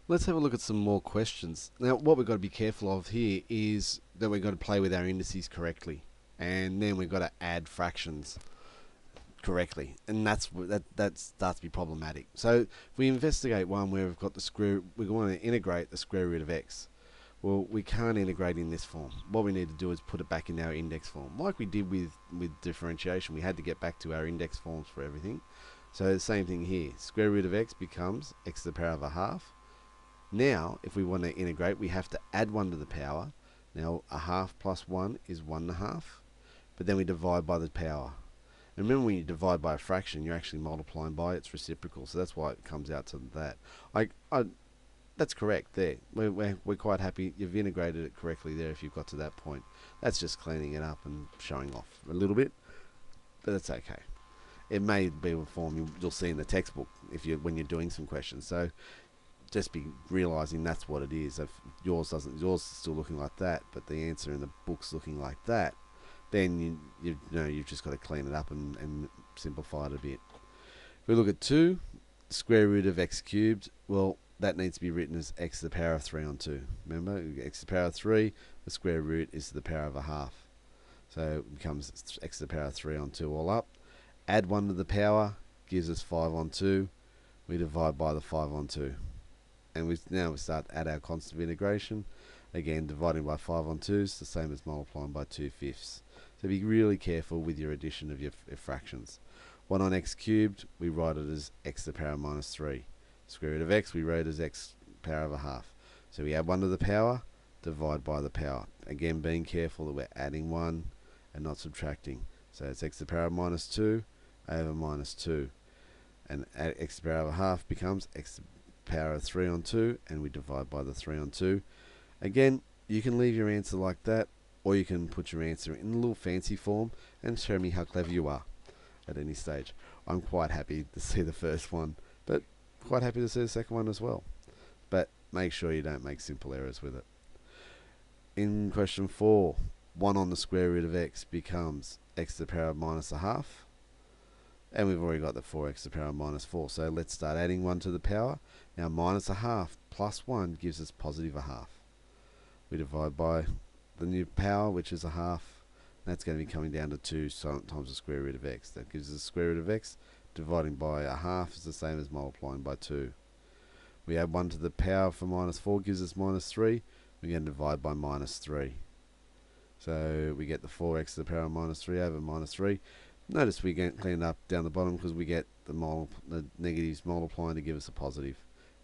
Let's have a look at some more questions. Now, what we've got to be careful of here is that we've got to play with our indices correctly, and then we've got to add fractions correctly, and that starts to be problematic. So, if we investigate one where we've got we want to integrate the square root of x. Well, we can't integrate in this form. What we need to do is put it back in our index form, like we did with differentiation. We had to get back to our index forms for everything. So the same thing here. Square root of x becomes x to the power of a half. Now, if we want to integrate, we have to add 1 to the power. Now, a half plus 1 is 1 and a half. But then we divide by the power. And remember, when you divide by a fraction, you're actually multiplying by its reciprocal. So that's why it comes out to that. That's correct there. We're quite happy. You've integrated it correctly there if you've got to that point. That's just cleaning it up and showing off a little bit. But that's okay. It may be a form you'll see in the textbook when you're doing some questions. So just be realizing that's what it is. If yours is still looking like that, but the answer in the book's looking like that, then you've just got to clean it up and simplify it a bit. If we look at 2, square root of x cubed, well, that needs to be written as x to the power of 3 on 2. Remember, x to the power of 3, the square root is to the power of a half. So it becomes x to the power of 3 on 2 all up. Add 1 to the power, gives us 5 on 2. We divide by the 5 on 2. And now we start to add our constant of integration. Again, dividing by 5 on 2 is the same as multiplying by 2/5. So be really careful with your addition of your fractions. 1 on x cubed, we write it as x to the power minus 3. Square root of x, we wrote as x power of a half. So we add 1 to the power, divide by the power. Again, being careful that we're adding 1 and not subtracting. So it's x to the power of minus 2 over minus 2. And x to the power of a half becomes x to the power of 3 on 2, and we divide by the 3 on 2. Again, you can leave your answer like that, or you can put your answer in a little fancy form and show me how clever you are at any stage. I'm quite happy to see the first one, but quite happy to see the second one as well. But make sure you don't make simple errors with it. In question 4, 1 on the square root of x becomes x to the power of minus a half. And we've already got the 4x to the power of minus 4. So let's start adding 1 to the power. Now minus a half plus 1 gives us positive a half. We divide by the new power, which is a half. That's going to be coming down to 2 times the square root of x. That gives us the square root of x. Dividing by a half is the same as multiplying by 2. We add 1 to the power for minus 4 gives us minus 3. We're going to divide by minus 3. So we get the 4x to the power of minus 3 over minus 3. Notice we get cleaned up down the bottom because we get the negatives multiplying to give us a positive.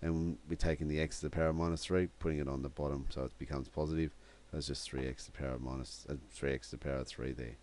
And we're taking the x to the power of minus 3, putting it on the bottom so it becomes positive. That's just 3x to the power of 3x to the power of 3 there.